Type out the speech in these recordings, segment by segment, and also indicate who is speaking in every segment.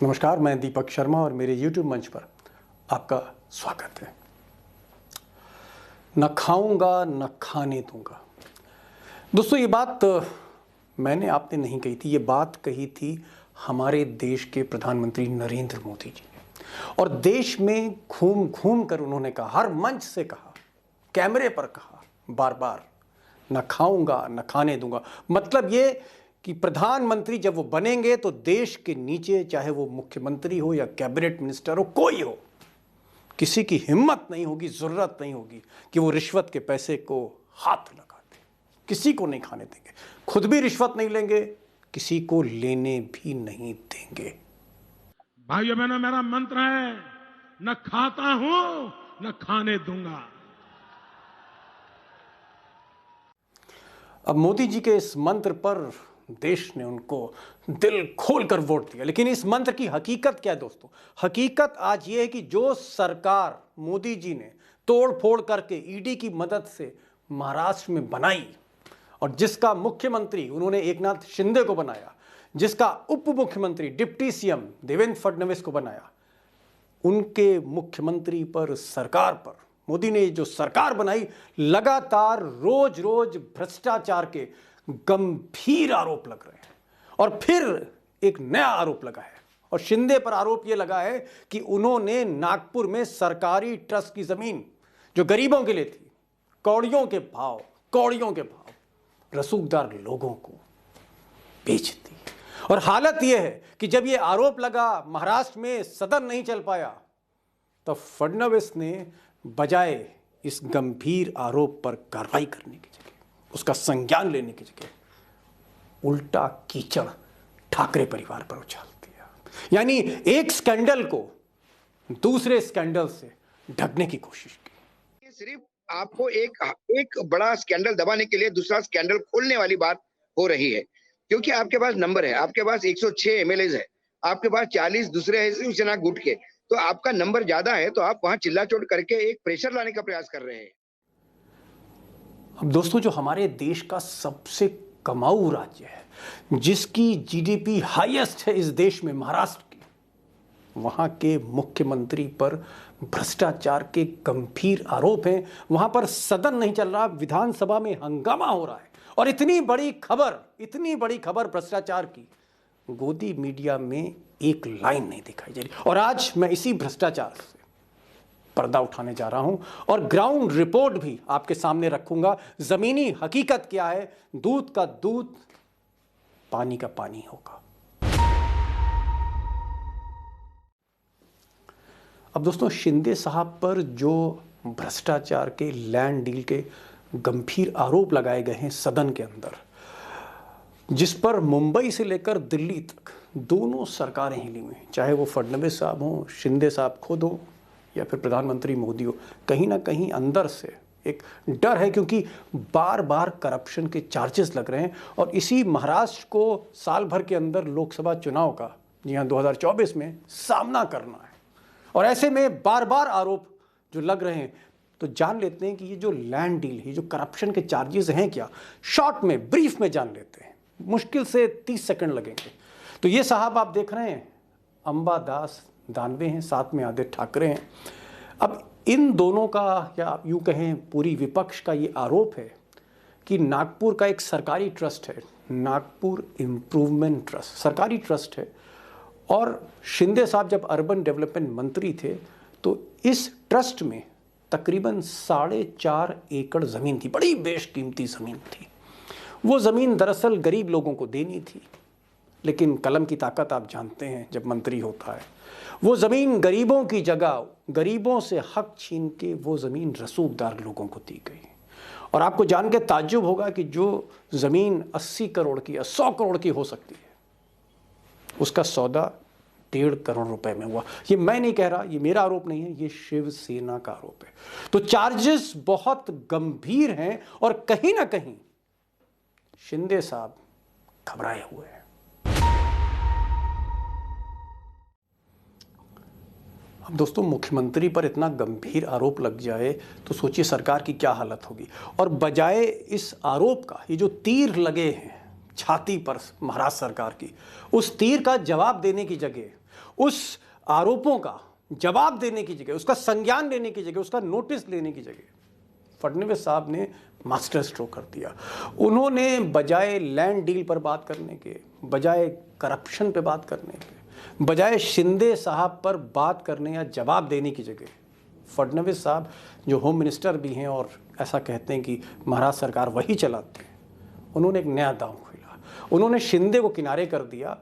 Speaker 1: नमस्कार, मैं दीपक शर्मा और मेरे YouTube मंच पर आपका स्वागत है। न खाऊंगा न खाने दूंगा। दोस्तों, ये बात मैंने आपने नहीं कही थी, ये बात कही थी हमारे देश के प्रधानमंत्री नरेंद्र मोदी जी ने। और देश में घूम घूम कर उन्होंने कहा, हर मंच से कहा, कैमरे पर कहा, बार बार, न खाऊंगा न खाने दूंगा। मतलब ये कि प्रधानमंत्री जब वो बनेंगे तो देश के नीचे, चाहे वो मुख्यमंत्री हो या कैबिनेट मिनिस्टर हो, कोई हो, किसी की हिम्मत नहीं होगी, जरूरत नहीं होगी कि वो रिश्वत के पैसे को हाथ लगा दे। किसी को नहीं खाने देंगे, खुद भी रिश्वत नहीं लेंगे, किसी को लेने भी नहीं देंगे।
Speaker 2: भाइयों बहनों, मेरा मंत्र है, न खाता हूं न खाने दूंगा।
Speaker 1: अब मोदी जी के इस मंत्र पर देश ने उनको दिल खोलकर वोट दिया। लेकिन इस मंत्र की हकीकत क्या है दोस्तों? हकीकत आज ये है कि जो सरकार मोदी जी ने तोड़ फोड़ करके ईडी की मदद से महाराष्ट्र में बनाई और जिसका मुख्यमंत्री उन्होंने एकनाथ शिंदे को बनाया, जिसका उप मुख्यमंत्री डिप्टी सीएम देवेंद्र फडणवीस को बनाया, उनके मुख्यमंत्री पर, सरकार पर मोदी ने जो सरकार बनाई, लगातार रोज रोज भ्रष्टाचार के गंभीर आरोप लग रहे हैं। और फिर एक नया आरोप लगा है, और शिंदे पर आरोप यह लगा है कि उन्होंने नागपुर में सरकारी ट्रस्ट की जमीन जो गरीबों के लिए थी, कौड़ियों के भाव रसूखदार लोगों को बेच दी। और हालत यह है कि जब यह आरोप लगा, महाराष्ट्र में सदन नहीं चल पाया, तब फडणवीस ने बजाय इस गंभीर आरोप पर कार्रवाई करने की जगह, उसका संज्ञान लेने की जगह, उल्टा कीचड़ ठाकरे परिवार पर उछाल दिया। यानी एक स्कैंडल को दूसरे स्कैंडल से ढकने की कोशिश की।
Speaker 3: सिर्फ आपको एक बड़ा स्कैंडल दबाने के लिए दूसरा स्कैंडल खोलने वाली बात हो रही है, क्योंकि आपके पास नंबर है, आपके पास 106 एमएलए है, आपके पास 40 दूसरे हैं शिवसेना गुट के, तो आपका नंबर ज्यादा है, तो आप वहां चिल्ला-चोट करके एक प्रेशर लाने का प्रयास कर रहे हैं।
Speaker 1: अब दोस्तों, जो हमारे देश का सबसे कमाऊ राज्य है, जिसकी जीडीपी हाईएस्ट है इस देश में, महाराष्ट्र की, वहां के मुख्यमंत्री पर भ्रष्टाचार के गंभीर आरोप हैं। वहां पर सदन नहीं चल रहा, विधानसभा में हंगामा हो रहा है, और इतनी बड़ी खबर भ्रष्टाचार की, गोदी मीडिया में एक लाइन नहीं दिखाई जा रही। और आज मैं इसी भ्रष्टाचार से पर्दा उठाने जा रहा हूं और ग्राउंड रिपोर्ट भी आपके सामने रखूंगा। जमीनी हकीकत क्या है? दूध का दूध, पानी का पानी होगा। अब दोस्तों, शिंदे साहब पर जो भ्रष्टाचार के, लैंड डील के गंभीर आरोप लगाए गए हैं सदन के अंदर, जिस पर मुंबई से लेकर दिल्ली तक दोनों सरकारें हिली हुई हैं, चाहे वो फडणवीस साहब हों, शिंदे साहब खुद हो, या फिर प्रधानमंत्री मोदी हो, कहीं ना कहीं अंदर से एक डर है, क्योंकि बार बार करप्शन के चार्जेस लग रहे हैं। और इसी महाराष्ट्र को साल भर के अंदर लोकसभा चुनाव का, जी हाँ, 2024 में सामना करना है। और ऐसे में बार बार आरोप जो लग रहे हैं, तो जान लेते हैं कि ये जो लैंड डील है, जो करप्शन के चार्जेस हैं क्या, शॉर्ट में, ब्रीफ में जान लेते हैं। मुश्किल से 30 सेकंड लगेंगे। तो ये साहब आप देख रहे हैं, अंबादास दानवे हैं, साथ में आदित्य ठाकरे हैं। अब इन दोनों का, या यूं कहें पूरी विपक्ष का, ये आरोप है कि नागपुर का एक सरकारी ट्रस्ट है, नागपुर इम्प्रूवमेंट ट्रस्ट, सरकारी ट्रस्ट है, और शिंदे साहब जब अर्बन डेवलपमेंट मंत्री थे तो इस ट्रस्ट में तकरीबन 4.5 एकड़ ज़मीन थी, बड़ी बेशकीमती ज़मीन थी। वो ज़मीन दरअसल गरीब लोगों को देनी थी, लेकिन कलम की ताकत आप जानते हैं जब मंत्री होता है। वो ज़मीन गरीबों की जगह, गरीबों से हक छीन के वो ज़मीन रसूखदार लोगों को दी गई। और आपको जान के ताज्जुब होगा कि जो ज़मीन 80 करोड़ की या 100 करोड़ की हो सकती है, उसका सौदा 1.5 करोड़ रुपए में हुआ। ये मैं नहीं कह रहा, ये मेरा आरोप नहीं है, ये शिवसेना का आरोप है। तो चार्जेस बहुत गंभीर हैं, और कहीं ना कहीं शिंदे साहब घबराए हुए हैं। अब दोस्तों, मुख्यमंत्री पर इतना गंभीर आरोप लग जाए तो सोचिए सरकार की क्या हालत होगी। और बजाय इस आरोप का, ये जो तीर लगे हैं, छाती पर महाराष्ट्र सरकार की। उस तीर का जवाब देने की जगह, उस आरोपों का जवाब देने की जगह, उसका संज्ञान लेने की जगह, उसका नोटिस लेने की जगह फडणवीस साहब ने मास्टर स्ट्रोक कर दिया। उन्होंने बजाय लैंड डील पर बात करने के, बजाय करप्शन पे बात करने के, बजाय शिंदे साहब पर बात करने या जवाब देने की जगह, फडणवीस साहब जो होम मिनिस्टर भी हैं और ऐसा कहते हैं कि महाराष्ट्र सरकार वही चलाते हैं, उन्होंने एक नया दांव खेला। उन्होंने शिंदे को किनारे कर दिया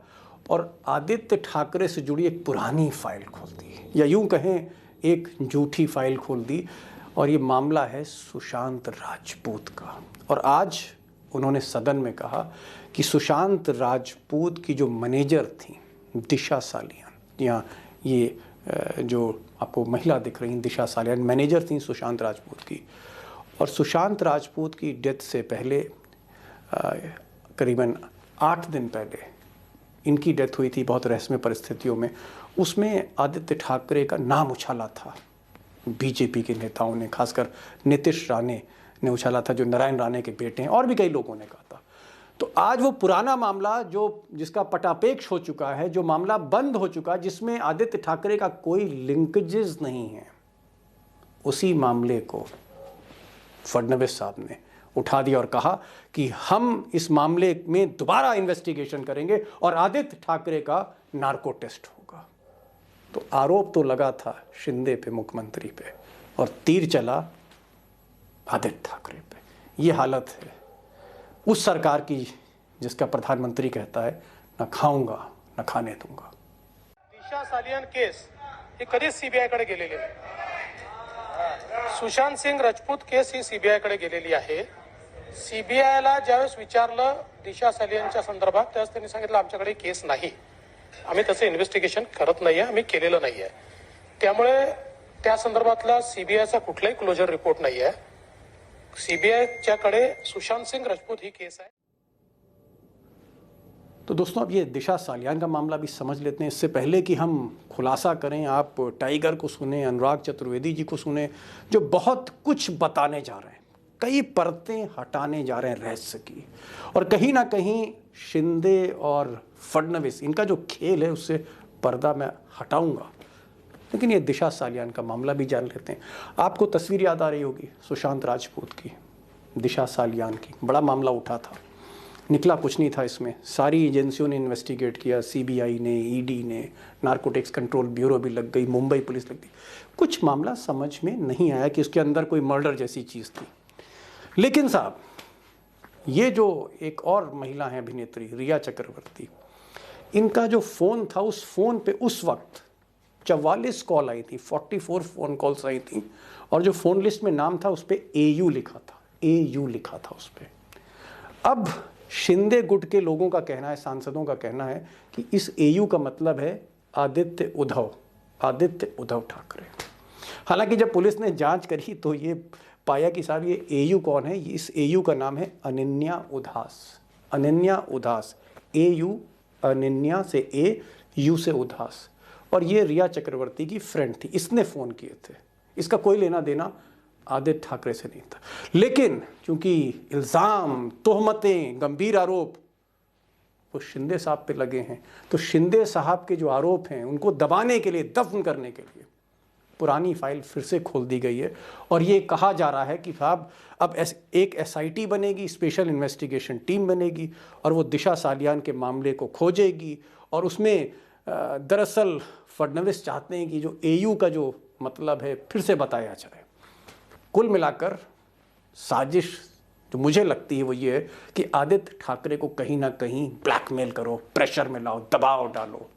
Speaker 1: और आदित्य ठाकरे से जुड़ी एक पुरानी फाइल खोल दी, या यूं कहें एक झूठी फाइल खोल दी। और ये मामला है सुशांत राजपूत का। और आज उन्होंने सदन में कहा कि सुशांत राजपूत की जो मैनेजर थी दिशा सालियान, या ये जो आपको महिला दिख रही दिशा सालियान मैनेजर थी सुशांत राजपूत की, और सुशांत राजपूत की डेथ से पहले करीबन 8 दिन पहले इनकी डेथ हुई थी बहुत रहस्यमय परिस्थितियों में। उसमें आदित्य ठाकरे का नाम उछाला था बीजेपी के नेताओं ने, खासकर नीतीश राणे ने उछाला था, जो नारायण राणे के बेटे हैं, और भी कई लोगों ने कहा था। तो आज वो पुराना मामला जिसका पटापेक्ष हो चुका है, जो मामला बंद हो चुका है, जिसमें आदित्य ठाकरे का कोई लिंकेजेस नहीं है, उसी मामले को फडणवीस साहब ने उठा दिया और कहा कि हम इस मामले में दोबारा इन्वेस्टिगेशन करेंगे और आदित्य ठाकरे का नार्को टेस्ट होगा। तो आरोप तो लगा था शिंदे पे, मुख्यमंत्री पे, और तीर चला आदित्य ठाकरे पे। ये हालत है उस सरकार की जिसका प्रधानमंत्री कहता है न खाऊंगा न खाने दूंगा।
Speaker 4: दिशा सालियान केस ही कधीच सीबीआयकडे गेलेली नाही। सुशांत सिंग राजपूत केस ही सीबीआयकडे गेलेली आहे। सीबीआयला ज्यावेळेस विचारलं दिशा सालियानच्या संदर्भात, त्यावेळेस त्यांनी सांगितलं आमच्याकडे केस नाही, आम्ही त्याचं इन्व्हेस्टिगेशन करत नाहीये, आम्ही केलेलं नाहीये। त्यामुळे त्या संदर्भातला सीबीआयचा कुठलाही क्लोजर रिपोर्ट नाहीये। सीबीआयच्याकडे सुशांत सिंग राजपूत ही केस आहे।
Speaker 1: तो दोस्तों, अब ये दिशा सालियान का मामला भी समझ लेते हैं। इससे पहले कि हम खुलासा करें, आप टाइगर को सुने, अनुराग चतुर्वेदी जी को सुने, जो बहुत कुछ बताने जा रहे हैं, कई परतें हटाने जा रहे हैं रहस्य की, और कहीं ना कहीं शिंदे और फडणवीस इनका जो खेल है उससे पर्दा मैं हटाऊंगा। लेकिन ये दिशा सालियान का मामला भी जान लेते हैं। आपको तस्वीर याद आ रही होगी सुशांत राजपूत की, दिशा सालियान की। बड़ा मामला उठा था, निकला कुछ नहीं था इसमें। सारी एजेंसियों ने इन्वेस्टिगेट किया, सीबीआई ने, ईडी ने, नार्कोटिक्स कंट्रोल ब्यूरो भी लग गई, मुंबई पुलिस लग गई। कुछ मामला समझ में नहीं आया कि उसके अंदर कोई मर्डर जैसी चीज़ थी। लेकिन साहब, ये जो एक और महिला है अभिनेत्री रिया चक्रवर्ती, इनका जो फ़ोन था, उस फ़ोन पे उस वक्त 44 कॉल आई थी, 44 फ़ोन कॉल्स आई थी, और जो फ़ोन लिस्ट में नाम था उस पर AU लिखा था, AU लिखा था उस पर। अब शिंदे गुट के लोगों का कहना है, सांसदों का कहना है कि इस AU का मतलब है आदित्य उद्धव ठाकरे। हालांकि जब पुलिस ने जांच करी तो ये पाया कि साहब ये AU कौन है। इस AU का नाम है अनन्या उदास, AU अनन्या से AU से उदास, और ये रिया चक्रवर्ती की फ्रेंड थी। इसने फ़ोन किए थे, इसका कोई लेना देना आदित्य ठाकरे से नहीं था। लेकिन चूंकि इल्ज़ाम, तोहमतें, गंभीर आरोप वो शिंदे साहब पे लगे हैं, तो शिंदे साहब के जो आरोप हैं उनको दबाने के लिए, दफन करने के लिए पुरानी फाइल फिर से खोल दी गई है। और ये कहा जा रहा है कि साहब अब एक SIT बनेगी, स्पेशल इन्वेस्टिगेशन टीम बनेगी, और वो दिशा सालियान के मामले को खोजेगी। और उसमें दरअसल फडणवीस चाहते हैं कि जो AU का जो मतलब है फिर से बताया जाए। कुल मिलाकर साजिश जो मुझे लगती है वो ये है कि आदित्य ठाकरे को कहीं ना कहीं ब्लैकमेल करो, प्रेशर में लाओ, दबाव डालो,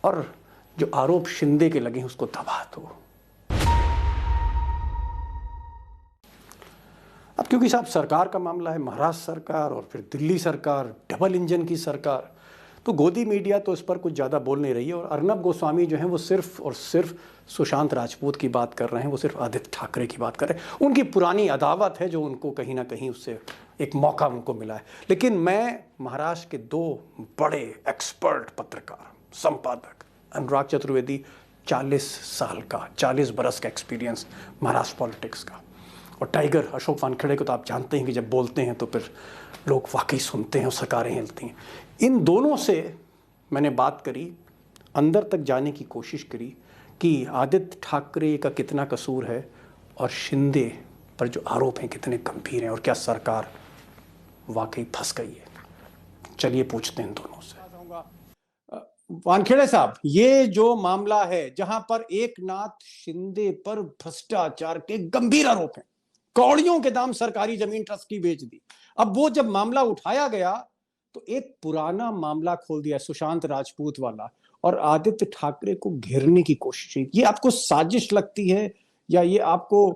Speaker 1: और जो आरोप शिंदे के लगे उसको दबा दो। अब क्योंकि साहब सरकार का मामला है, महाराष्ट्र सरकार और फिर दिल्ली सरकार, डबल इंजन की सरकार, तो गोदी मीडिया तो इस पर कुछ ज़्यादा बोल नहीं रही है। और अर्नब गोस्वामी जो हैं वो सिर्फ और सिर्फ सुशांत राजपूत की बात कर रहे हैं, वो सिर्फ आदित्य ठाकरे की बात कर रहे हैं। उनकी पुरानी अदावत है जो उनको कहीं ना कहीं उससे एक मौका उनको मिला है। लेकिन मैं महाराष्ट्र के 2 बड़े एक्सपर्ट पत्रकार, संपादक, अनुराग चतुर्वेदी 40 साल का, 40 बरस का एक्सपीरियंस महाराष्ट्र पॉलिटिक्स का, और टाइगर अशोक वानखेड़े को तो आप जानते हैं कि जब बोलते हैं तो फिर लोग वाकई सुनते हैं और सरकारें हिलती हैं। इन दोनों से मैंने बात करी, अंदर तक जाने की कोशिश करी कि आदित्य ठाकरे का कितना कसूर है और शिंदे पर जो आरोप हैं कितने गंभीर हैं और क्या सरकार वाकई फंस गई है। चलिए पूछते हैं दोनों से। वानखेड़े साहब, ये जो मामला है जहां पर एकनाथ शिंदे पर भ्रष्टाचार के गंभीर आरोप हैं, कौड़ियों के दाम सरकारी जमीन ट्रस्ट की बेच दी, अब वो जब मामला उठाया गया तो एक पुराना मामला खोल दिया, सुशांत राजपूत वाला, और आदित्य ठाकरे को घेरने की कोशिश है। ये आपको साजिश लगती है या ये आपको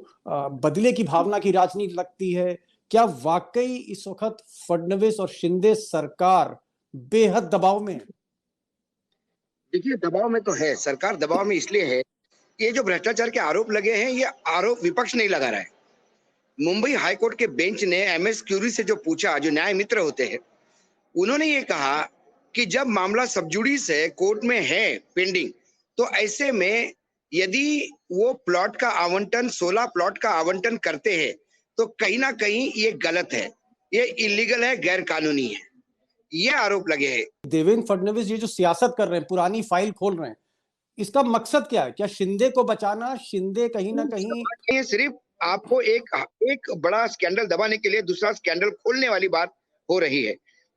Speaker 1: बदले की भावना की राजनीति लगती है? क्या वाकई इस वक्त फडणवीस और शिंदे सरकार बेहद दबाव में है?
Speaker 3: देखिए, दबाव में तो है, सरकार दबाव में इसलिए है, ये जो भ्रष्टाचार के आरोप लगे हैं, ये आरोप विपक्ष नहीं लगा रहा है। मुंबई हाईकोर्ट के बेंच ने एमएस क्यूरी से जो पूछा, जो न्याय मित्र होते हैं, उन्होंने ये कहा कि जब मामला सब जुडिस है, कोर्ट में है पेंडिंग, तो ऐसे में यदि वो प्लॉट का आवंटन 16 प्लॉट का आवंटन करते हैं तो कहीं ना कहीं ये गलत है, ये इलीगल है, गैर कानूनी है, ये आरोप लगे हैं।
Speaker 1: देवेंद्र फडणवीस ये जो सियासत कर रहे हैं, पुरानी फाइल खोल रहे हैं, इसका मकसद क्या है? क्या शिंदे को बचाना? शिंदे कहीं ना कहीं
Speaker 3: ये सिर्फ आपको एक बड़ा स्कैंडल दबाने के लिए दूसरा स्कैंडल खोलने वाली बात हो रही है,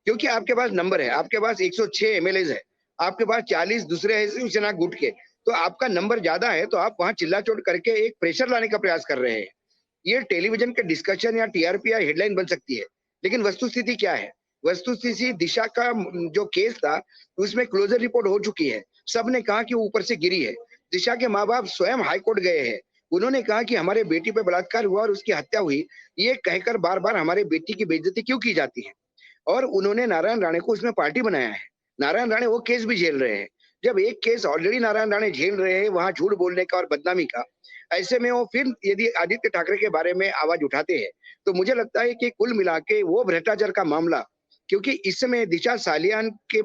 Speaker 3: क्योंकि आपके पास नंबर है, आपके पास 106 एमएलए है, आपके पास 40 दूसरे हैं शिवसेना गुट के, तो आपका नंबर ज्यादा है, तो आप वहां चिल्ला-चोट करके एक प्रेशर लाने का प्रयास कर रहे हैं। ये टेलीविजन के डिस्कशन या टीआरपी या हेडलाइन बन सकती है, लेकिन वस्तुस्थिति क्या है? वस्तुस्थिति दिशा का जो केस था उसमें क्लोजर रिपोर्ट हो चुकी है, सबने कहा कि वो ऊपर से गिरी है। दिशा के माँ बाप स्वयं हाईकोर्ट गए हैं, उन्होंने कहा कि हमारे बेटी पे बलात्कार हुआ और उसकी हत्या हुई, ये कहकर बार बार हमारे बेटी की बेइज्जती क्यों की जाती है, और उन्होंने नारायण राणे को उसमें पार्टी बनाया है। नारायण राणे वो केस भी झेल रहे हैं। जब एक केस ऑलरेडी नारायण राणे झेल रहे हैं वहां झूठ बोलने का और बदनामी का, ऐसे में वो फिर यदि आदित्य ठाकरे के बारे में आवाज उठाते हैं, तो मुझे लगता है कि कुल मिला के वो भ्रष्टाचार का मामला, क्योंकि इस समय दिशा सालियान के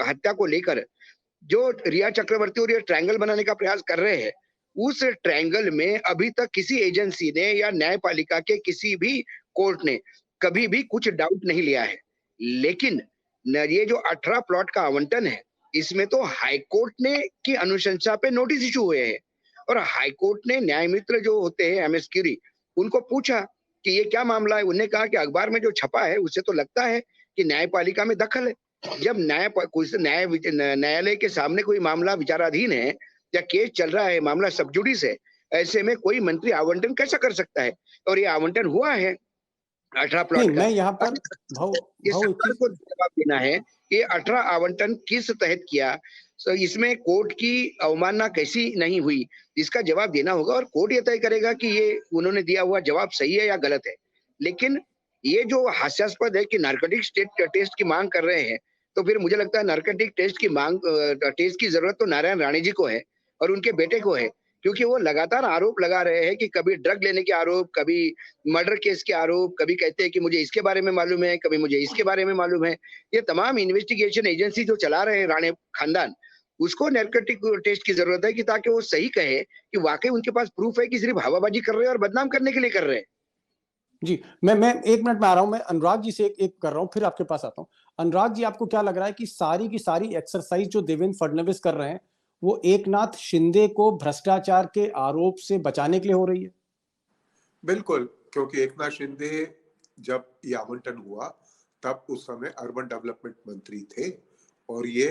Speaker 3: हत्या को लेकर जो रिया चक्रवर्ती और ये ट्रायंगल बनाने का प्रयास कर रहे हैं, उस ट्रायंगल में अभी तक किसी एजेंसी ने या न्यायपालिका के किसी भी कोर्ट ने कभी भी कुछ डाउट नहीं लिया है। लेकिन ये जो 18 प्लॉट का आवंटन है, इसमें तो हाईकोर्ट ने की अनुशंसा पे नोटिस इशू हुए हैं, और हाईकोर्ट ने न्याय मित्र जो होते हैं एमएस क्यूरी, उनको पूछा कि ये क्या मामला है। उन्होंने कहा कि अखबार में जो छपा है उससे तो लगता है कि न्यायपालिका में दखल है। जब न्यायालय के सामने कोई मामला विचाराधीन है या केस चल रहा है, मामला सब जुडिस है, ऐसे में कोई मंत्री आवंटन कैसा कर सकता है? और ये आवंटन हुआ है 18 प्लॉट का।
Speaker 1: मैं यहाँ पर
Speaker 3: ये सरकार को जवाब देना है कि 18 आवंटन किस तहत किया, तो इसमें कोर्ट की अवमानना कैसी नहीं हुई, इसका जवाब देना होगा, और कोर्ट ये तय करेगा कि ये उन्होंने दिया हुआ जवाब सही है या गलत है। लेकिन ये जो हास्यास्पद है कि नारकोटिक्स टेस्ट की मांग कर रहे हैं, तो फिर मुझे लगता है नारकोटिक टेस्ट की जरूरत तो नारायण राणे जी को है और उनके बेटे को है, क्योंकि वो लगातार आरोप लगा रहे हैं कि कभी ड्रग लेने के आरोप, कभी मर्डर केस के आरोप, कभी कहते हैं कि मुझे इसके बारे में मालूम है, कभी मुझे इसके बारे में मालूम है। ये तमाम इन्वेस्टिगेशन एजेंसी जो चला रहे हैं राणे खानदान, उसको नारकोटिक टेस्ट की जरूरत है कि ताकि वो सही कहे कि वाकई उनके पास प्रूफ है कि सिर्फ हवाबाजी कर रहे हैं और बदनाम करने के लिए कर रहे हैं।
Speaker 1: जी, मैं 1 मिनट में आ रहा हूं। मैं अनुराग जी से एक कर रहा हूं, फिर आपके पास आता हूं। अनुराग जी, आपको क्या लग रहा है कि सारी की सारी एक्सरसाइज जो देवेंद्र फडणवीस कर रहे हैं वो एकनाथ शिंदे को भ्रष्टाचार के आरोप से बचाने के लिए हो रही है?
Speaker 5: बिल्कुल, क्योंकि एकनाथ शिंदे जब ये आवंटन हुआ तब उस समय अर्बन डेवलपमेंट मंत्री थे और ये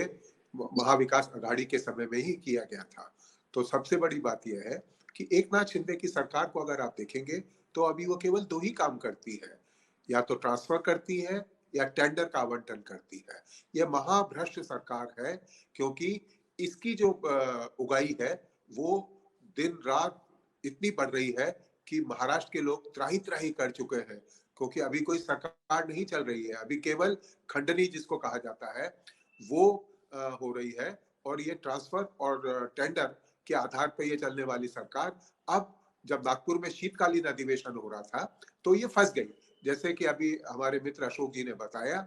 Speaker 5: महाविकास अघाड़ी के समय में ही किया गया था। तो सबसे बड़ी बात यह है कि एकनाथ शिंदे की सरकार को अगर आप देखेंगे तो अभी वो केवल 2 ही काम करती है, या तो ट्रांसफर करती है या टेंडर का आवंटन करती है। यह महाभ्रष्ट सरकार है, क्योंकि इसकी जो उगाई है वो दिन रात इतनी बढ़ रही है कि महाराष्ट्र के लोग त्राही त्राही कर चुके हैं, क्योंकि अभी कोई सरकार नहीं चल रही है। अभी केवल खंडनी जिसको कहा जाता है वो हो रही है, और ये ट्रांसफर और टेंडर के आधार पर ये चलने वाली सरकार अब जब नागपुर में शीतकालीन अधिवेशन हो रहा था तो ये फंस गई। जैसे कि अभी हमारे मित्र अशोक जी ने बताया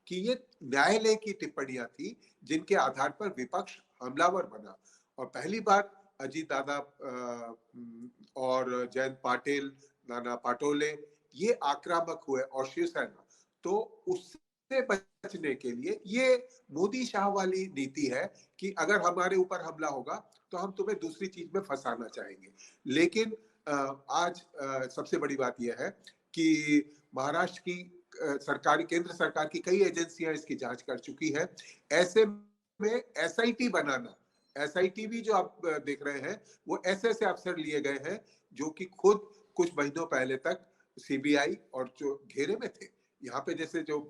Speaker 5: कि ये न्यायालय की टिप्पणियां थी जिनके आधार पर विपक्ष हमलावर बना, और पहली बार अजीत दादा और जयंत पाटिल, नाना पाटोले, ये आक्रामक हुए और शिवसेना, तो उससे बचने के लिए ये मोदी शाह वाली नीति है कि अगर हमारे ऊपर हमला होगा तो हम तुम्हें दूसरी चीज में फंसाना चाहेंगे। लेकिन आज सबसे बड़ी बात यह है कि महाराष्ट्र की सरकार, केंद्र सरकार की कई एजेंसियां इसकी जांच कर चुकी है। ऐसे में एसआईटी बनाना, एसआईटी भी जो आप देख रहे हैं वो ऐसे अफसर लिए गए हैं जो कि खुद कुछ महीनों पहले तक सीबीआई और जो घेरे में थे। यहाँ पे जैसे जो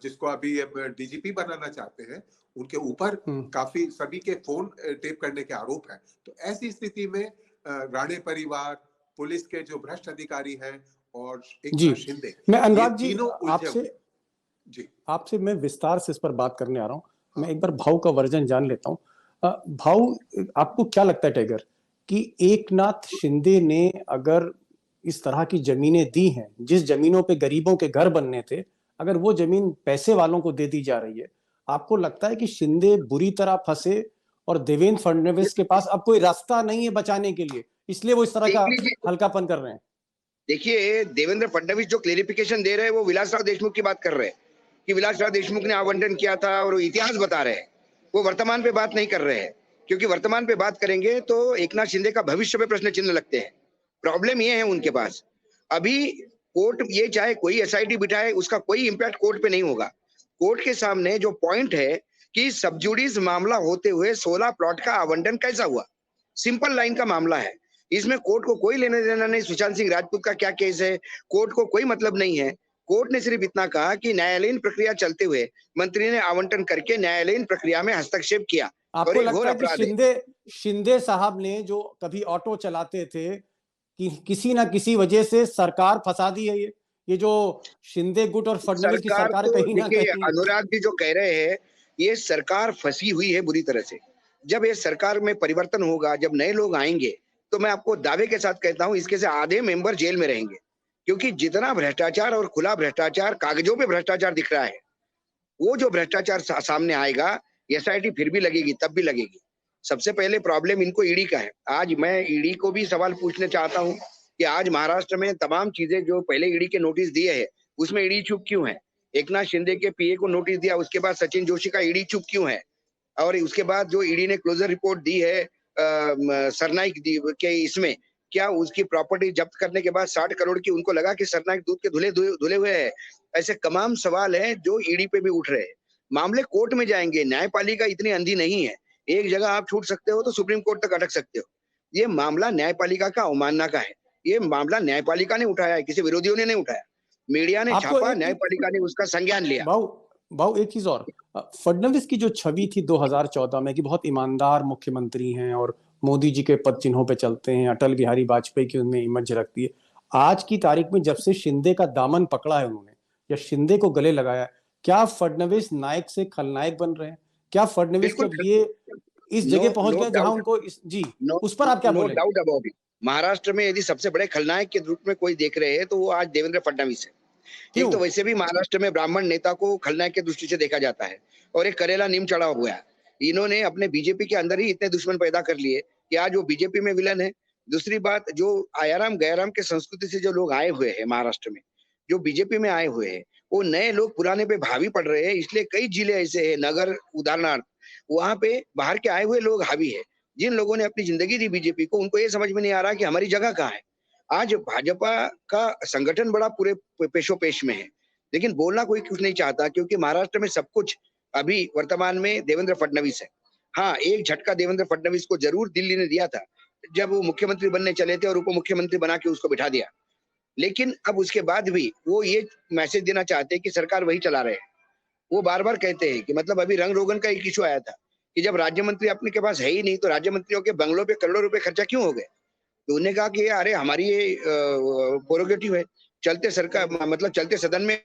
Speaker 5: जिसको अभी डीजीपी बनाना चाहते हैं, उनके ऊपर काफी सभी के फोन टेप करने के आरोप है। तो ऐसी स्थिति में राणे परिवार, पुलिस के जो भ्रष्ट अधिकारी हैं और एकनाथ शिंदे,
Speaker 1: मैं अनुराग जी आपसे मैं विस्तार से इस पर बात करने आ रहा हूँ। मैं एक बार भाव का वर्जन जान लेता हूँ। भाव, आपको क्या लगता है टाइगर कि एकनाथ शिंदे ने अगर इस तरह की जमीनें दी हैं, जिस जमीनों पे गरीबों के घर बनने थे, अगर वो जमीन पैसे वालों को दे दी जा रही है, आपको लगता है कि शिंदे बुरी तरह फंसे और देवेंद्र फडणवीस के पास अब कोई रास्ता नहीं है बचाने के लिए, इसलिए वो इस तरह का हल्कापन कर रहे हैं?
Speaker 3: देखिए, देवेंद्र फडणवीस जो क्लेरिफिकेशन दे रहे हैं वो विलासराव देशमुख की बात कर रहे हैं कि विलासराव देशमुख ने आवंटन किया था और वो इतिहास बता रहे हैं। वो वर्तमान पे बात नहीं कर रहे हैं, क्योंकि वर्तमान पे बात करेंगे तो एकनाथ शिंदे का भविष्य पे प्रश्न चिन्ह लगते हैं। प्रॉब्लम ये है उनके पास, अभी कोर्ट ये चाहे कोई एसआईटी बिठाए, उसका कोई इंपैक्ट कोर्ट पे नहीं होगा। कोर्ट के सामने जो पॉइंट है कि सबजुडिस मामला होते हुए 16 प्लॉट का आवंटन कैसा हुआ, सिंपल लाइन का मामला है। इसमें कोर्ट को कोई लेना देना नहीं, सुशांत सिंह राजपूत का क्या केस है, कोर्ट को कोई मतलब नहीं है। कोर्ट ने सिर्फ इतना कहा कि न्यायालयीन प्रक्रिया चलते हुए मंत्री ने आवंटन करके न्यायालयीन प्रक्रिया में हस्तक्षेप किया।
Speaker 1: आपको लगता है कि शिंदे साहब ने जो कभी ऑटो चलाते थे कि किसी ना किसी वजह से सरकार फंसा दी है? ये जो शिंदे गुट और फडणवीस की सरकार कहीं ना कहीं,
Speaker 3: अनुराग जी जो कह रहे हैं, ये सरकार फंसी हुई है बुरी तरह से। जब ये सरकार में परिवर्तन होगा, जब नए लोग आएंगे, तो मैं आपको दावे के साथ कहता हूं इसके से आधे मेंबर जेल में रहेंगे, क्योंकि जितना भ्रष्टाचार और खुला भ्रष्टाचार, कागजों पे भ्रष्टाचार दिख रहा है, वो जो भ्रष्टाचार सामने आएगा, एसआईटी फिर भी लगेगी, तब भी लगेगी। सबसे पहले प्रॉब्लम इनको ईडी का है। आज मैं ईडी को भी सवाल पूछना चाहता हूं कि आज महाराष्ट्र में तमाम चीजें जो पहले ईडी के नोटिस दिए हैं, उसमें ईडी चुप क्यों है? एकनाथ शिंदे के पीए को नोटिस दिया, उसके बाद सचिन जोशी का ईडी चुप क्यों है? और उसके बाद जो ईडी ने क्लोजर रिपोर्ट दी है सरनाइक के, इसमें क्या उसकी प्रॉपर्टी जब्त करने के बाद 60 करोड़ की उनको लगा कि सरनाइक दूध के धुले हुए हैं? ऐसे तमाम सवाल हैं जो ईडी पे भी उठ रहे हैं। मामले कोर्ट में जाएंगे, न्यायपालिका इतनी अंधी नहीं है, एक जगह आप छूट सकते हो तो सुप्रीम कोर्ट तक अटक सकते हो। ये मामला न्यायपालिका का अवमानना का है, ये मामला न्यायपालिका ने उठाया है, किसी विरोधियों ने नहीं उठाया। मीडिया ने छापा, न्यायपालिका ने उसका संज्ञान लिया।
Speaker 1: भाऊ एक चीज और, फडणवीस की जो छवि थी 2014 में कि बहुत ईमानदार मुख्यमंत्री हैं और मोदी जी के पद चिन्हों पे चलते हैं, अटल बिहारी वाजपेयी की उनमें इमेज रखती है, आज की तारीख में जब से शिंदे का दामन पकड़ा है उन्होंने या शिंदे को गले लगाया, क्या फडणवीस नायक से खलनायक बन रहे हैं? क्या फडणवीस जब ये इस जगह पहुंच गए जहां उनको उस पर आप क्या बोलेंगे?
Speaker 3: No doubt about it. Maharashtra में यदि सबसे बड़े खलनायक के रूप में कोई देख रहे हैं तो वो आज देवेंद्र फडणवीस है। एक तो वैसे भी महाराष्ट्र में ब्राह्मण नेता को खलनायक के दृष्टि से देखा जाता है और एक करेला नीम चढ़ा हुआ है। इन्होंने अपने बीजेपी के अंदर ही इतने दुश्मन पैदा कर लिए कि आज वो बीजेपी में विलन है। दूसरी बात, जो आयाराम गयाराम के संस्कृति से जो लोग आए हुए हैं महाराष्ट्र में, जो बीजेपी में आए हुए हैं, वो नए लोग पुराने पे भावी पड़ रहे हैं। इसलिए कई जिले ऐसे हैं, नगर उदाहरणार्थ, वहां पे बाहर के आए हुए लोग हावी है। जिन लोगों ने अपनी जिंदगी दी बीजेपी को, उनको ये समझ में नहीं आ रहा कि हमारी जगह कहाँ है। आज भाजपा का संगठन बड़ा पूरे पेशो पेश में है, लेकिन बोलना कोई कुछ नहीं चाहता, क्योंकि महाराष्ट्र में सब कुछ अभी वर्तमान में देवेंद्र फडणवीस है। हाँ, एक झटका देवेंद्र फडणवीस को जरूर दिल्ली ने दिया था जब वो मुख्यमंत्री बनने चले थे और उप मुख्यमंत्री बना के उसको बिठा दिया। लेकिन अब उसके बाद भी वो ये मैसेज देना चाहते हैं कि सरकार वही चला रहे हैं। वो बार बार कहते हैं कि मतलब अभी रंग रोगन का एक इशू आया था कि जब राज्य मंत्री अपने के पास है ही नहीं तो राज्य मंत्रियों के बंगलों पे करोड़ों रुपए खर्चा क्यों हो गए? तो उन्होंने कहा कि अरे हमारी ये प्रोरोगेटिव है, चलते सरकार मतलब चलते सदन में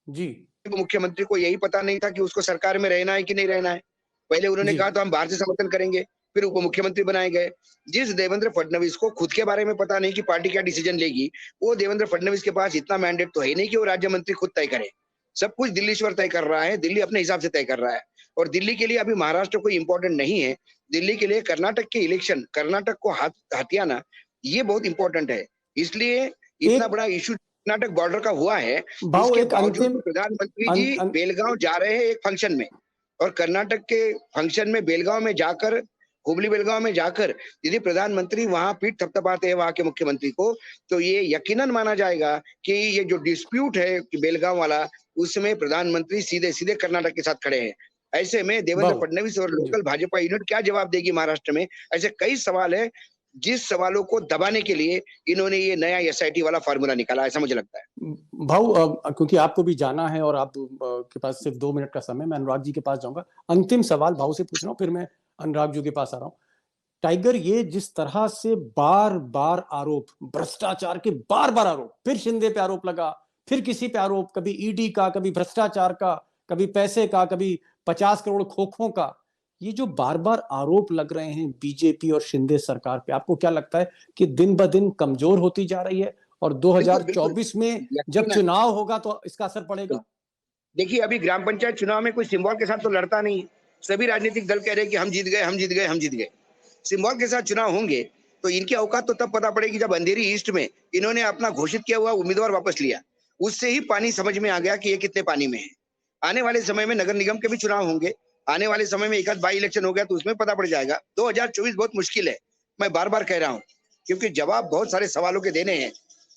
Speaker 1: जी
Speaker 3: मुख्यमंत्री को यही पता नहीं था कि उसको सरकार में रहना है कि नहीं रहना है। पहले उन्होंने कहा तो हम बाहर से समर्थन करेंगे, फिर उप मुख्यमंत्री बनाए गए। जिस देवेंद्र फडणवीस को खुद के बारे में पता नहीं कि पार्टी क्या डिसीजन लेगी, वो देवेंद्र फडणवीस के पास इतना मैंडेट तो है नहीं कि वो राज्य मंत्री खुद तय करे। सब कुछ दिल्लीश्वर तय कर रहा है, दिल्ली अपने हिसाब से तय कर रहा है। और दिल्ली के लिए अभी महाराष्ट्र कोई इंपॉर्टेंट नहीं है। दिल्ली के लिए कर्नाटक के इलेक्शन, कर्नाटक को हाथियाना ये बहुत इंपॉर्टेंट है। इसलिए इतना बड़ा इशू कर्नाटक बॉर्डर का हुआ है,
Speaker 1: भाव
Speaker 3: इसके
Speaker 1: एक
Speaker 3: बावजूद
Speaker 1: अंतिम
Speaker 3: प्रधानमंत्री जी बेलगांव जा रहे हैं एक फंक्शन में, और कर्नाटक के फंक्शन में बेलगांव में जाकर, हुबली बेलगांव में जाकर यदि प्रधानमंत्री वहां पीठ थपथपाते हैं वहां के मुख्यमंत्री को, तो ये यकीनन माना जाएगा कि ये जो डिस्प्यूट है कि बेलगांव वाला, उसमें प्रधानमंत्री सीधे सीधे कर्नाटक के साथ खड़े हैं। ऐसे में देवेंद्र
Speaker 1: भाव
Speaker 3: फडणवीस और
Speaker 1: जी
Speaker 3: लोकल भाजपा यूनिट क्या जवाब देगी महाराष्ट्र में? ऐसे कई सवाल है जिस सवालों को दबाने के लिए इन्होंने ये नया एसआईटी वाला फार्मूला निकाला, ऐसा मुझे लगता है।
Speaker 1: भाव क्योंकि आपको भी जाना है और आप के पास सिर्फ 2 मिनट का समय, मैं अनुराग जी के पास जाऊंगा। अंतिम सवाल भाव से पूछ रहा हूँ, फिर मैं अनुराग जी के पास आ रहा हूँ। टाइगर, ये जिस तरह से बार बार आरोप, भ्रष्टाचार के बार बार आरोप, फिर शिंदे पे आरोप लगा, फिर किसी पे आरोप, कभी ईडी का, कभी भ्रष्टाचार का, कभी पैसे का, कभी 50 करोड़ खोखों का, ये जो बार बार आरोप लग रहे हैं बीजेपी और शिंदे सरकार पे, आपको क्या लगता है कि दिन ब दिन कमजोर होती जा रही है और
Speaker 3: बिल्कुल बिल्कुल
Speaker 1: 2024 में जब चुनाव होगा तो इसका असर पड़ेगा?
Speaker 3: देखिए, अभी ग्राम पंचायत चुनाव में कोई सिंबल के साथ तो लड़ता नहीं। सभी राजनीतिक दल कह रहे हैं कि हम जीत गए, हम जीत गए, हम जीत गए। सिंबल के साथ चुनाव होंगे तो इनकी औकात तो तब पता पड़ेगी जब अंधेरी ईस्ट में इन्होंने अपना घोषित किया हुआ उम्मीदवार वापस लिया। उससे ही पानी समझ में आ गया कि ये कितने पानी में है। आने वाले समय में नगर निगम के भी चुनाव होंगे, आने वाले समय में एक आध बाई इलेक्शन हो गया तो उसमें पता पड़ जाएगा। 2024 बहुत मुश्किल है, मैं बार बार कह रहा हूँ, क्योंकि जवाब बहुत सारे सवालों के देने हैं,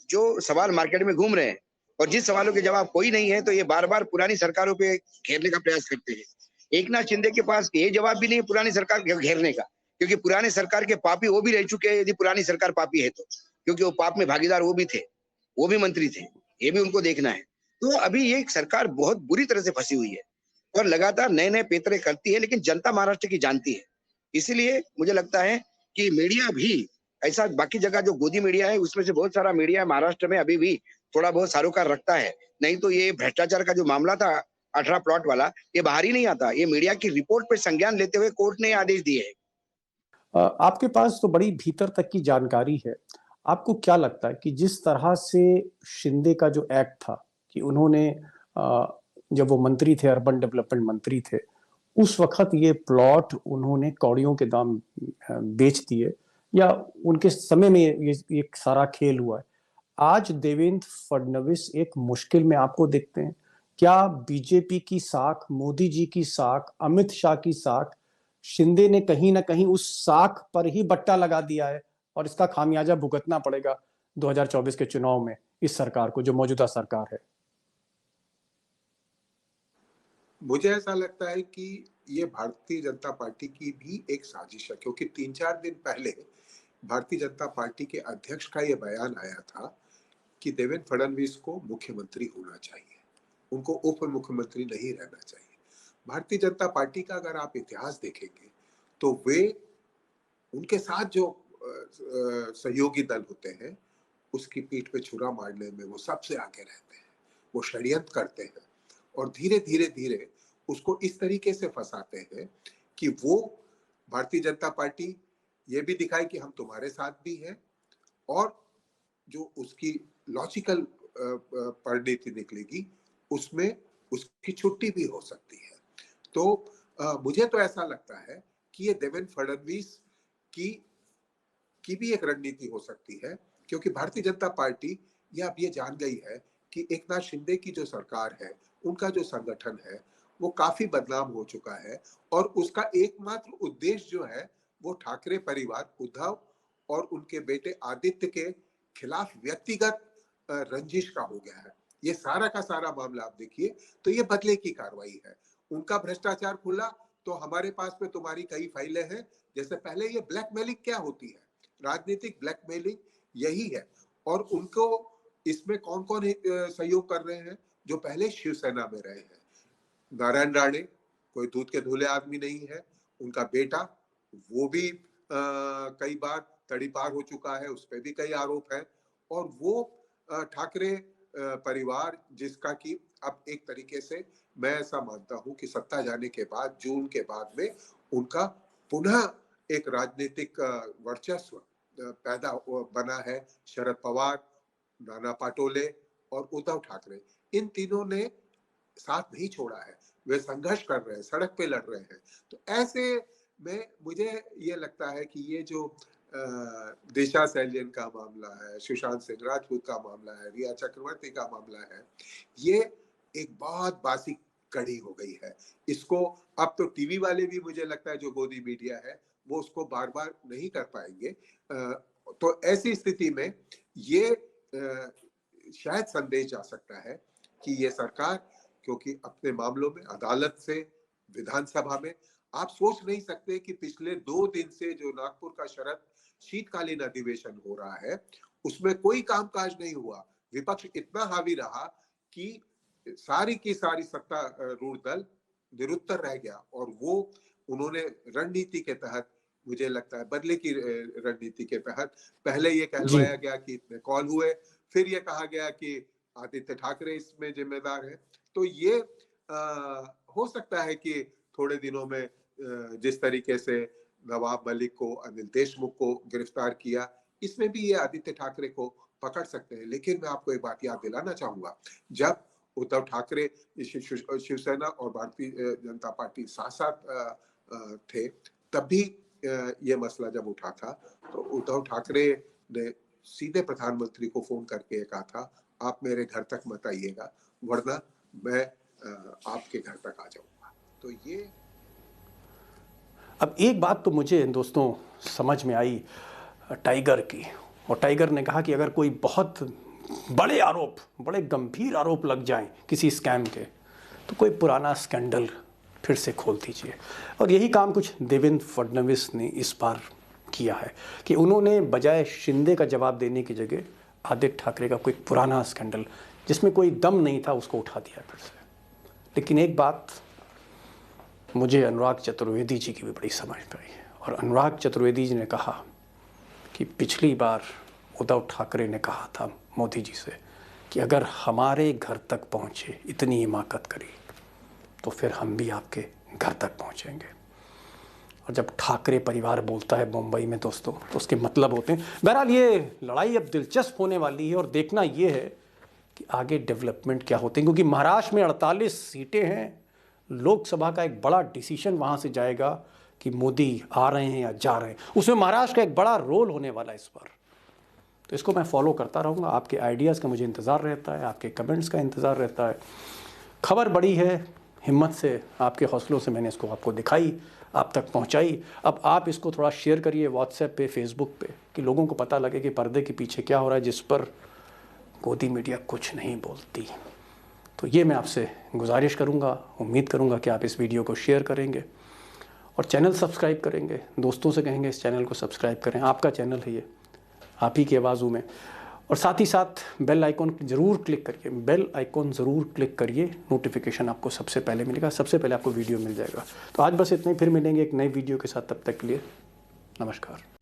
Speaker 3: जो सवाल मार्केट में घूम रहे हैं, और जिस सवालों के जवाब कोई नहीं है तो ये बार बार पुरानी सरकारों पे घेरने का प्रयास करते हैं। एकनाथ शिंदे के पास ये जवाब भी नहीं है पुरानी सरकार घेरने का, क्योंकि पुराने सरकार के पापी वो भी रह चुके हैं, यदि पुरानी सरकार पापी है तो, क्योंकि वो पाप में भागीदार वो भी थे, वो भी मंत्री थे, ये भी उनको देखना है। तो अभी ये सरकार बहुत बुरी तरह से फंसी हुई है और लगातार नए नए पेतरे करती है, लेकिन जनता महाराष्ट्र की जानती है। इसीलिए मुझे लगता है कि मीडिया भी ऐसा, बाकी जगह जो गोदी मीडिया है उसमें से बहुत सारा मीडिया महाराष्ट्र में अभी भी थोड़ा बहुत सरोकार रखता है, नहीं तो ये भ्रष्टाचार का जो मामला था 18 प्लॉट वाला, ये बाहर ही नहीं आता। ये मीडिया की रिपोर्ट पे संज्ञान लेते हुए कोर्ट ने आदेश दिए हैं।
Speaker 1: आपके पास तो बड़ी भीतर तक की जानकारी है। आपको क्या लगता है कि जिस तरह से शिंदे का जो एक्ट था कि उन्होंने जब वो मंत्री थे, अर्बन डेवलपमेंट मंत्री थे, उस वक्त ये प्लॉट उन्होंने कौड़ियों के दाम बेच दिए, या उनके समय में ये सारा खेल हुआ है। आज देवेंद्र फडणवीस एक मुश्किल में आपको देखते हैं? क्या बीजेपी की साख, मोदी जी की साख, अमित शाह की साख, शिंदे ने कहीं ना कहीं उस साख पर ही बट्टा लगा दिया है और इसका खामियाजा भुगतना पड़ेगा 2024 के चुनाव में इस सरकार को, जो मौजूदा सरकार है?
Speaker 5: मुझे ऐसा लगता है कि ये भारतीय जनता पार्टी की भी एक साजिश है, क्योंकि 3-4 दिन पहले भारतीय जनता पार्टी के अध्यक्ष का ये बयान आया था कि देवेंद्र फडणवीस को मुख्यमंत्री होना चाहिए, उनको उप मुख्यमंत्री नहीं रहना चाहिए। भारतीय जनता पार्टी का अगर आप इतिहास देखेंगे तो वे, उनके साथ जो सहयोगी दल होते हैं, उसकी पीठ पे छुरा मारने में वो सबसे आगे रहते हैं। वो षड्यंत्र करते हैं और धीरे धीरे धीरे उसको इस तरीके से फंसाते हैं कि वो भारतीय जनता पार्टी ये भी दिखाए कि हम तुम्हारे साथ भी हैं, और जो उसकी लॉजिकल परिणति निकलेगी उसमें उसकी छुट्टी भी हो सकती है। तो मुझे तो ऐसा लगता है कि ये देवेंद्र फडणवीस की भी एक रणनीति हो सकती है, क्योंकि भारतीय जनता पार्टी ये अब ये जान गई है कि एकनाथ शिंदे की जो सरकार है, उनका जो संगठन है, वो काफी बदनाम हो चुका है, और उसका एकमात्र उद्देश्य जो है वो ठाकरे परिवार, उद्धव और उनके बेटे आदित्य के खिलाफ व्यक्तिगत रंजिश का हो गया है। ये सारा का सारा मामला आप देखिए तो ये बदले की कार्रवाई है। उनका भ्रष्टाचार खुला तो हमारे पास में तुम्हारी कई फाइलें हैं। जैसे पहले ये ब्लैकमेलिंग क्या होती है, राजनीतिक ब्लैकमेलिंग यही है। और उनको इसमें कौन कौन सहयोग कर रहे हैं? जो पहले शिवसेना में रहे हैं। नारायण राणे कोई दूध के धुले आदमी नहीं है, उनका बेटा वो भी कई बार तड़ीपार हो चुका है, उस पर भी कई आरोप है। और वो ठाकरे परिवार जिसका कि अब एक तरीके से मैं ऐसा मानता हूं कि सत्ता जाने के बाद, जून के बाद में उनका पुनः एक राजनीतिक वर्चस्व पैदा बना है। शरद पवार, नाना पाटोले और उद्धव ठाकरे, इन तीनों ने साथ नहीं छोड़ा है, वे संघर्ष कर रहे हैं, सड़क पे लड़ रहे हैं। तो ऐसे में मुझे ये लगता है कि ये जो दिशा सैलियन का मामला है, सुशांत सिंह राजपूत का मामला है, रिया चक्रवर्ती का मामला है, ये एक बहुत बासी कड़ी हो गई है। इसको अब तो टीवी वाले भी, मुझे लगता है जो गोदी मीडिया है, वो उसको बार बार नहीं कर पाएंगे। तो ऐसी स्थिति में ये शायद संदेश जा सकता है कि ये सरकार, क्योंकि अपने मामलों में अदालत से विधानसभा में, आप सोच नहीं सकते कि पिछले 2 दिन से जो नागपुर का शरद शीतकालीन अधिवेशन हो रहा है उसमें कोई कामकाज नहीं हुआ। विपक्ष इतना हावी रहा कि सारी की सारी सत्तारूढ़ दल निरुत्तर रह गया, और वो उन्होंने रणनीति के तहत, मुझे लगता है बदले की रणनीति के तहत, पहले ये कहलवाया गया कि इतने कॉल हुए, फिर ये कहा गया कि आदित्य ठाकरे इसमें जिम्मेदार है। तो ये हो सकता है कि थोड़े दिनों में जिस तरीके से नवाब मलिक को, अनिल देशमुख को गिरफ्तार किया, इसमें भी ये आदित्य ठाकरे को पकड़ सकते हैं। लेकिन मैं आपको एक बात याद दिलाना चाहूंगा, जब उद्धव ठाकरे शिवसेना और भारतीय जनता पार्टी साथ साथ थे, तब भी ये मसला जब उठा था तो उद्धव ठाकरे ने सीधे प्रधानमंत्री को फोन करके कहा था, आप मेरे घर तक मत आइएगा, वरना मैं आपके घर तक आ जाऊंगा। तो ये
Speaker 1: अब एक बात तो मुझे दोस्तों समझ में आई टाइगर की, और टाइगर ने कहा कि अगर कोई बहुत बड़े आरोप, बड़े गंभीर आरोप लग जाएं किसी स्कैम के, तो कोई पुराना स्कैंडल फिर से खोल दीजिए। और यही काम कुछ देवेंद्र फडणवीस ने इस बार किया है कि उन्होंने बजाय शिंदे का जवाब देने की जगह आदित्य ठाकरे का कोई पुराना स्कैंडल जिसमें कोई दम नहीं था उसको उठा दिया फिर से। लेकिन एक बात मुझे अनुराग चतुर्वेदी जी की भी बड़ी समझ में आई है, और अनुराग चतुर्वेदी जी ने कहा कि पिछली बार उद्धव ठाकरे ने कहा था मोदी जी से कि अगर हमारे घर तक पहुँचे, इतनी हिमाकत करी, तो फिर हम भी आपके घर तक पहुँचेंगे। और जब ठाकरे परिवार बोलता है मुंबई में दोस्तों, तो उसके मतलब होते हैं। बहरहाल ये लड़ाई अब दिलचस्प होने वाली है, और देखना ये है कि आगे डेवलपमेंट क्या होते हैं, क्योंकि महाराष्ट्र में 48 सीटें हैं। लोकसभा का एक बड़ा डिसीजन वहाँ से जाएगा कि मोदी आ रहे हैं या जा रहे हैं। उसमें महाराष्ट्र का एक बड़ा रोल होने वाला है इस बार। तो इसको मैं फॉलो करता रहूँगा। आपके आइडियाज़ का मुझे इंतज़ार रहता है, आपके कमेंट्स का इंतज़ार रहता है। खबर बड़ी है, हिम्मत से, आपके हौसलों से मैंने इसको आपको दिखाई, आप तक पहुंचाई। अब आप इसको थोड़ा शेयर करिए व्हाट्सएप पे, फेसबुक पे, कि लोगों को पता लगे कि पर्दे के पीछे क्या हो रहा है, जिस पर गोदी मीडिया कुछ नहीं बोलती। तो ये मैं आपसे गुजारिश करूंगा, उम्मीद करूंगा कि आप इस वीडियो को शेयर करेंगे और चैनल सब्सक्राइब करेंगे। दोस्तों से कहेंगे इस चैनल को सब्सक्राइब करें, आपका चैनल है ये, आप ही की आवाज़ों में। और साथ ही साथ बेल आइकॉन ज़रूर क्लिक करिए, बेल आइकॉन ज़रूर क्लिक करिए, नोटिफिकेशन आपको सबसे पहले मिलेगा, सबसे पहले आपको वीडियो मिल जाएगा। तो आज बस इतना ही, फिर मिलेंगे एक नई वीडियो के साथ। तब तक के लिए नमस्कार।